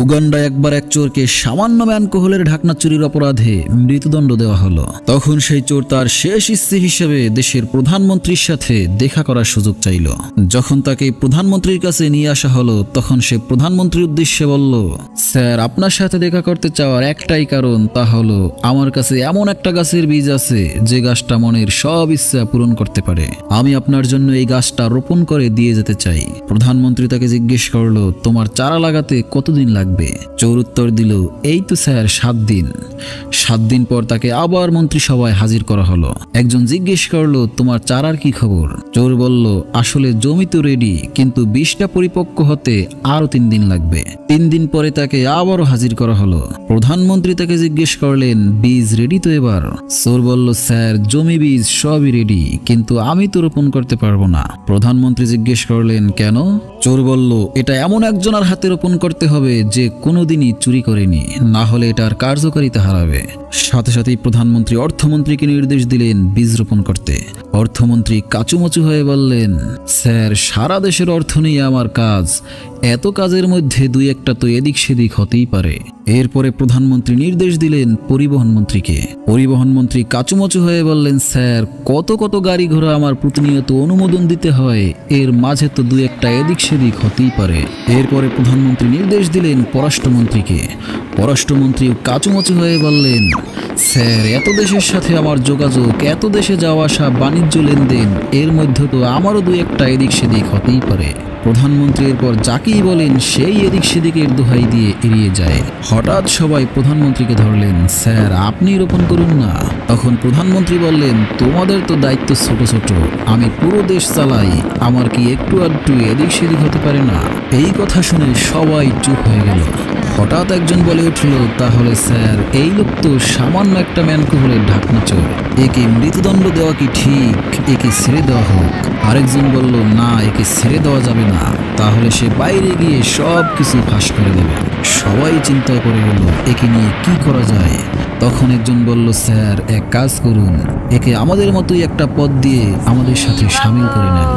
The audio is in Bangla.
উগান্ডায় একবার এক চোরকে সামান্য অ্যালকোহলের ঢাকনা চুরির অপরাধে মৃত্যুদণ্ড দেওয়া হলো। তখন সেই চোর তার শেষ ইচ্ছে হিসেবে দেশের প্রধানমন্ত্রীর সাথে দেখা করার সুযোগ চাইল। যখন তাকে প্রধানমন্ত্রীর কাছে নিয়ে আসা হলো তখন সে প্রধানমন্ত্রীর উদ্দেশ্যে বলল, স্যার, আপনার সাথে দেখা করতে চাওয়ার একটাই কারণ, তা হলো আমার কাছে এমন একটা গাছের বীজ আছে যে গাছটা মনের সব ইচ্ছা পূরণ করতে পারে। আমি আপনার জন্য এই গাছটা রোপণ করে দিয়ে যেতে চাই। প্রধানমন্ত্রী তাকে জিজ্ঞেস করলো, তোমার চারা লাগাতে কতদিন লাগবে? চোর উত্তর দিল, এই তো স্যার 7 দিন। 7 দিন পর তাকে আবার মন্ত্রিসভায় হাজির করা হলো। একজন জিজ্ঞেস করলো, তোমার চারার কি খবর? চোর বলল, আসলে জমি তো রেডি, কিন্তু বীজটা পরিপক্ক হতে আরো 3 দিন লাগবে। 3 দিন পরে তাকে আবারও হাজির করা হলো। প্রধানমন্ত্রী তাকে জিজ্ঞেস করলেন, বীজ রেডি তো এবার? চোর বলল, স্যার, জমি বীজ সবই রেডি, কিন্তু আমি তো রোপণ করতে পারবো না। প্রধানমন্ত্রী জিজ্ঞেস করলেন, কেন? চোর বলল, এটা এমন একজনের হাতে রোপণ করতে হবে যে কোনোদিনই চুরি করেনি, না হলে এটার কার্যকারিতা হারাবে। সাথে সাথেই প্রধানমন্ত্রী অর্থমন্ত্রীকে নির্দেশ দিলেন বীজ রোপণ করতে। অর্থমন্ত্রী কাচুমাচু হয়ে বললেন, স্যার, সারা দেশের অর্থ নিয়ে আমার কাজ, এত কাজের মধ্যে 2-1টা তো এদিক সেদিক হতেই পারে। এরপরে প্রধানমন্ত্রী নির্দেশ দিলেন পরিবহন মন্ত্রীকে। পরিবহন মন্ত্রী কাচুমাচু হয়ে বললেন, স্যার, কত কত গাড়ি ঘোড়া আমার প্রতিনিয়ত অনুমোদন দিতে হয়, এর মাঝে তো 2-1টা এদিক সেদিক হতেই পারে। এরপরে প্রধানমন্ত্রী নির্দেশ দিলেন পররাষ্ট্রমন্ত্রীকে। পররাষ্ট্রমন্ত্রী কাচুমাচু হয়ে বললেন, স্যার, এত দেশের সাথে আমার যোগাযোগ, এত দেশে যাওয়া আসা, বাণিজ্য লেনদেন, এর মধ্যে তো আমারও 2-1টা এদিক সেদিক হতেই পারে। প্রধানমন্ত্রী এরপর যাকেই বলেন সেই এদিক সেদিকের দোহাই দিয়ে এড়িয়ে যায়। হঠাৎ সবাই প্রধানমন্ত্রীকে ধরলেন, স্যার, আপনি রোপণ করুন না। তখন প্রধানমন্ত্রী বললেন, তোমাদের তো দায়িত্ব ছোট ছোট, আমি পুরো দেশ চালাই, আমার কি একটু আধটু এদিক সেদিক হতে পারে না? এই কথা শুনে সবাই চুপ হয়ে গেল। হঠাৎ একজন বলে উঠল, তাহলে স্যার, এই লোক তো সামান্য একটা অ্যালকোহলের ঢাকনা চোর, একে মৃত্যুদণ্ড দেওয়া কি ঠিক? একে ছেড়ে দেওয়া হোক। আরেকজন বলল, না, একে ছেড়ে দেওয়া যাবে না, তাহলে সে বাইরে গিয়ে সব কিছু ফাঁস করে দেবে। সবাই চিন্তায় পড়ে গেল, একে নিয়ে কি করা যায়। তখন একজন বলল, স্যার, এক কাজ করুন, একে আমাদের মতোই একটা পদ দিয়ে আমাদের সাথে সামিল করে নেন।